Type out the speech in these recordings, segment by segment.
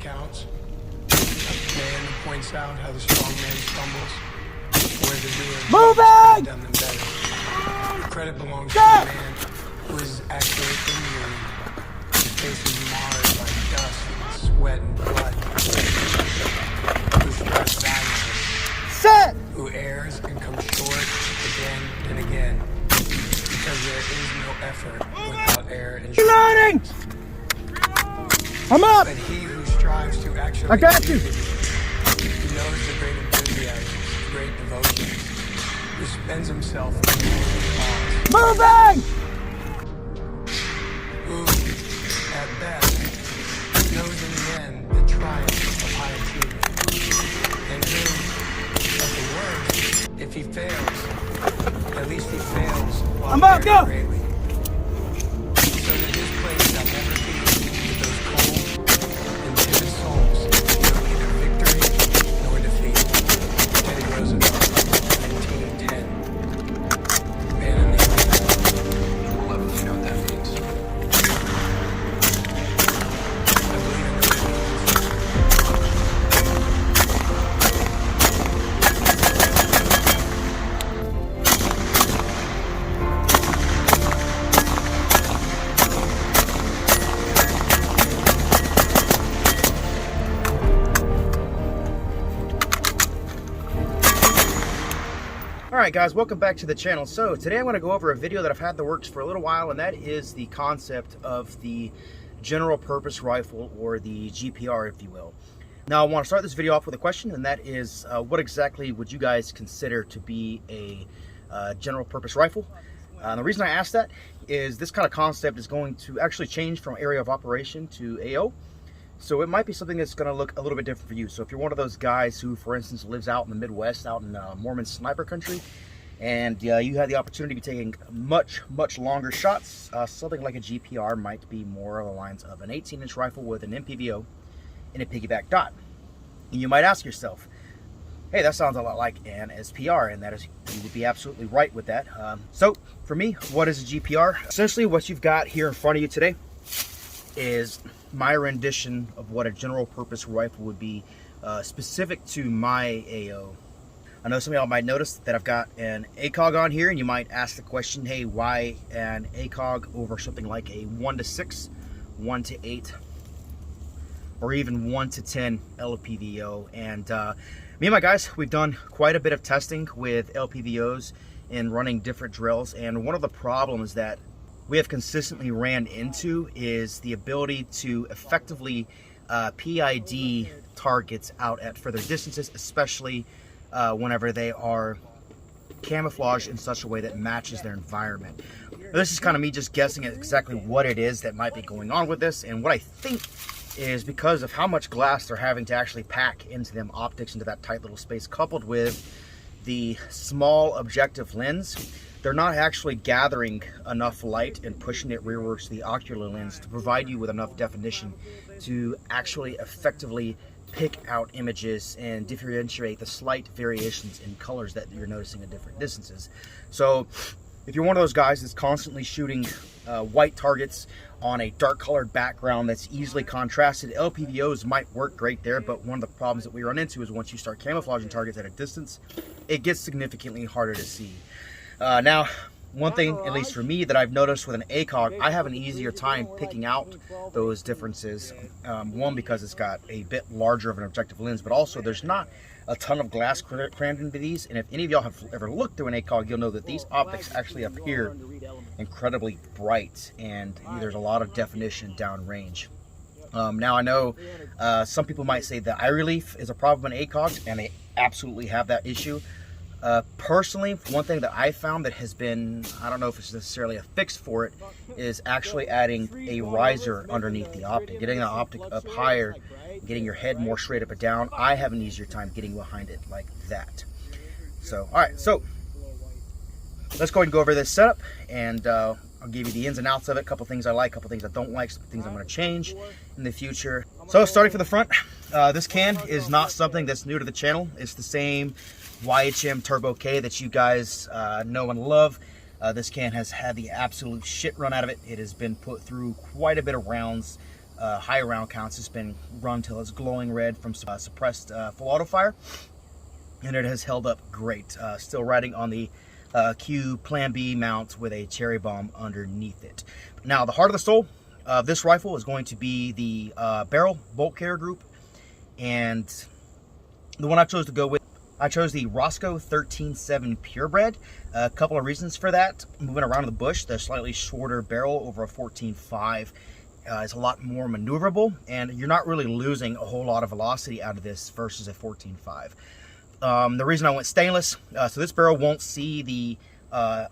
counts. A man who points out how the strong man stumbles, where the real moving done them better. The credit belongs to the man who is actually immune. His face is marred by dust, sweat, and blood. Who strives valiantly, who errs and comes short again and again, because there is no effort without error and Reloading! I'm up! But he who strives to actually I got you! Who knows the great enthusiasm, great devotion, who spends himself in the cause, Moving! who, at best, knows in the end the triumph of high achievement, and who, at the worst, if he fails, at least he fails while I'm up, go! greatly. So that his place shall never be with those cold and timid souls who know neither victory nor defeat. Teddy Roosevelt, 1910. Man in the arena. I'd love if you know what that means. I believe I know what it Alright guys, welcome back to the channel. So today I'm going to go over a video that I've had in the works for a little while, and that is the concept of the general purpose rifle, or the GPR if you will. Now I want to start this video off with a question, and that is what exactly would you guys consider to be a general purpose rifle? The reason I ask that is this kind of concept is going to actually change from area of operation to AO. So it might be something that's going to look a little bit different for you. So if you're one of those guys who, for instance, lives out in the Midwest, out in Mormon sniper country, and you had the opportunity to be taking much longer shots, something like a GPR might be more along the lines of an 18-inch rifle with an MPVO and a piggyback dot. And you might ask yourself, hey, that sounds a lot like an SPR, and that is, you would be absolutely right with that. So for me, what is a GPR? Essentially what you've got here in front of you today is my rendition of what a general purpose rifle would be, specific to my AO. I know some of y'all might notice that I've got an ACOG on here, and you might ask the question, hey, why an ACOG over something like a 1-6, 1-8, or even 1-10 LPVO? And me and my guys, we've done quite a bit of testing with LPVOs and running different drills, and one of the problems that we have consistently ran into is the ability to effectively PID targets out at further distances, especially whenever they are camouflaged in such a way that matches their environment. Now, this is kind of me just guessing at exactly what it is that might be going on with this, and what I think is because of how much glass they're having to actually pack into them optics, into that tight little space, coupled with the small objective lens, they're not actually gathering enough light and pushing it rearwards to the ocular lens to provide you with enough definition to actually effectively pick out images and differentiate the slight variations in colors that you're noticing at different distances. So if you're one of those guys that's constantly shooting white targets on a dark colored background that's easily contrasted, LPVOs might work great there, but one of the problems that we run into is once you start camouflaging targets at a distance, it gets significantly harder to see. Now, one thing, at least for me, that I've noticed with an ACOG, I have an easier time picking out those differences. One, because it's got a bit larger of an objective lens, but also there's not a ton of glass crammed into these. And if any of y'all have ever looked through an ACOG, you'll know that these optics actually appear incredibly bright, and there's a lot of definition downrange. Now, I know some people might say that eye relief is a problem in ACOGs, and they absolutely have that issue. Personally, one thing that I found that has been, I don't know if it's necessarily a fix for it, is actually adding a riser underneath the optic, getting the optic up higher, getting your head more straight up and down. I have an easier time getting behind it like that. So, all right, so let's go ahead and go over this setup, and I'll give you the ins and outs of it, a couple things I like, a couple things I don't like, some things I'm going to change in the future. So starting from the front, this can is not something that's new to the channel. It's the same YHM Turbo K that you guys know and love. This can has had the absolute shit run out of it. It has been put through quite a bit of rounds, high round counts. It's been run till it's glowing red from suppressed full auto fire, and it has held up great. Still riding on the Q Plan B mount with a cherry bomb underneath it. Now, the heart of the soul of this rifle is going to be the barrel bolt carrier group, and the one I chose to go with, I chose the Rosco 13.7 Purebred. A couple of reasons for that. Moving around in the bush, the slightly shorter barrel over a 14.5 is a lot more maneuverable, and you're not really losing a whole lot of velocity out of this versus a 14.5. The reason I went stainless, so this barrel won't see the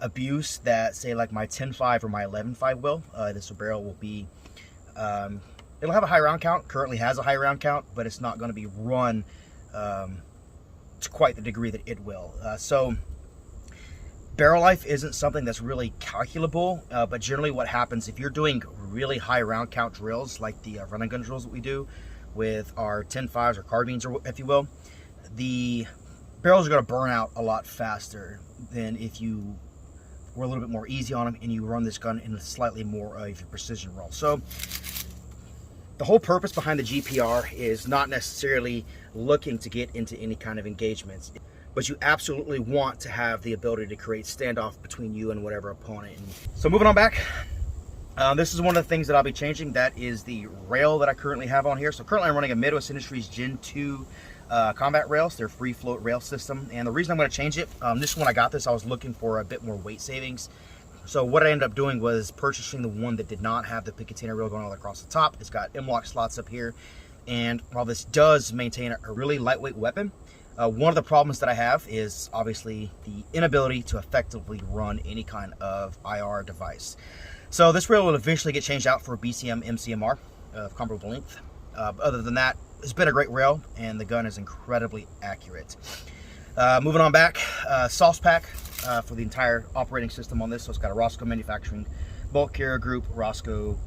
abuse that, say, like my 10.5 or my 11.5 will. This barrel will be, it'll have a high round count, currently has a high round count, but it's not going to be run to quite the degree that it will. So barrel life isn't something that's really calculable, but generally what happens if you're doing really high round count drills, like the run and gun drills that we do with our 10.5s or carbines, or if you will, the barrels are going to burn out a lot faster than if you were a little bit more easy on them and you run this gun in a slightly more of a precision roll. So the whole purpose behind the GPR is not necessarily looking to get into any kind of engagements, but you absolutely want to have the ability to create standoff between you and whatever opponent. So moving on back, this is one of the things that I'll be changing. That is the rail that I currently have on here. So currently I'm running a Midwest Industries Gen 2 combat rails. They're free float rail system, and the reason I'm going to change it, this when I got this, I was looking for a bit more weight savings. So what I ended up doing was purchasing the one that did not have the Picatinny rail going all across the top. It's got M-LOK slots up here, and while this does maintain a really lightweight weapon, one of the problems that I have is obviously the inability to effectively run any kind of IR device. So this rail will eventually get changed out for a BCM MCMR of comparable length. Other than that, it's been a great rail, and the gun is incredibly accurate. Moving on back, sauce pack for the entire operating system on this. So it's got a Rosco manufacturing bolt carrier group, Rosco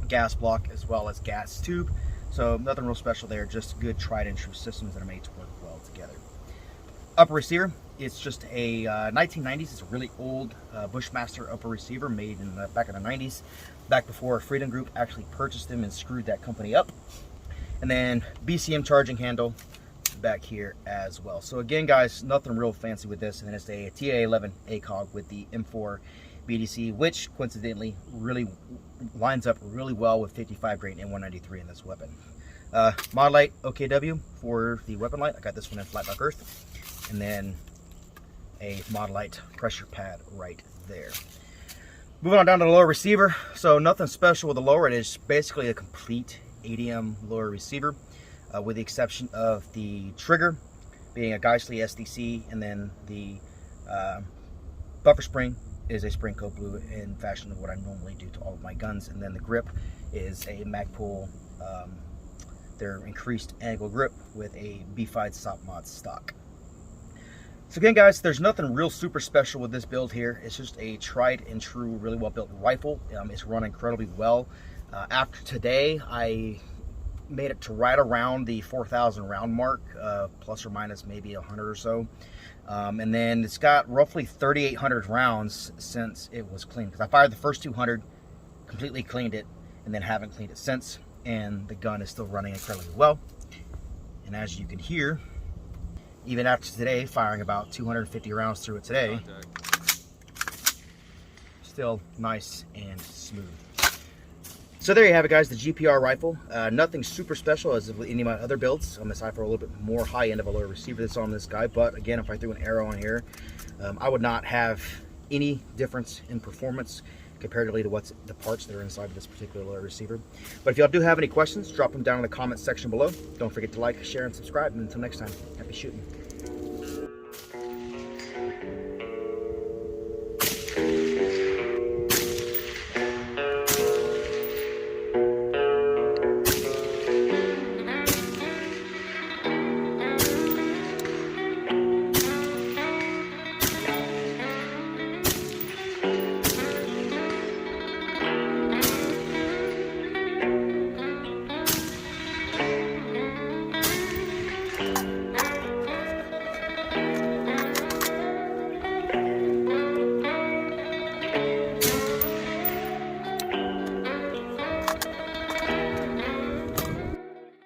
gas block, as well as gas tube. So nothing real special there, just good tried and true systems that are made to work well together. Upper receiver, it's just a 1990s, it's a really old Bushmaster upper receiver made in back in the 90s, back before Freedom Group actually purchased them and screwed that company up. And then BCM charging handle back here as well. So again, guys, nothing real fancy with this. And then it's a TA11 ACOG with the M4 BDC, which coincidentally really lines up really well with 55 grain M193 in this weapon. Mod light OKW for the weapon light. I got this one in flat dark earth, and then a mod light pressure pad right there. Moving on down to the lower receiver. So nothing special with the lower. It is basically a complete ADM lower receiver, with the exception of the trigger being a Geissele SDC, and then the buffer spring is a spring coat blue in fashion of what I normally do to all of my guns, and then the grip is a Magpul, their increased angle grip with a B5 stop mod stock. So again, guys, there's nothing real super special with this build here. It's just a tried and true, really well built rifle. It's run incredibly well. After today, I made it to right around the 4,000 round mark, plus or minus maybe 100 or so. And then it's got roughly 3,800 rounds since it was cleaned, because I fired the first 200, completely cleaned it, and then haven't cleaned it since. And the gun is still running incredibly well. And as you can hear, even after today, firing about 250 rounds through it today, still nice and smooth. So there you have it, guys, the GPR rifle. Nothing super special as with any of my other builds. I'm aside for a little bit more high end of a lower receiver that's on this guy. But again, if I threw an arrow on here, I would not have any difference in performance comparatively to what's the parts that are inside of this particular lower receiver. But if y'all do have any questions, drop them down in the comments section below. Don't forget to like, share, and subscribe. And until next time, happy shooting.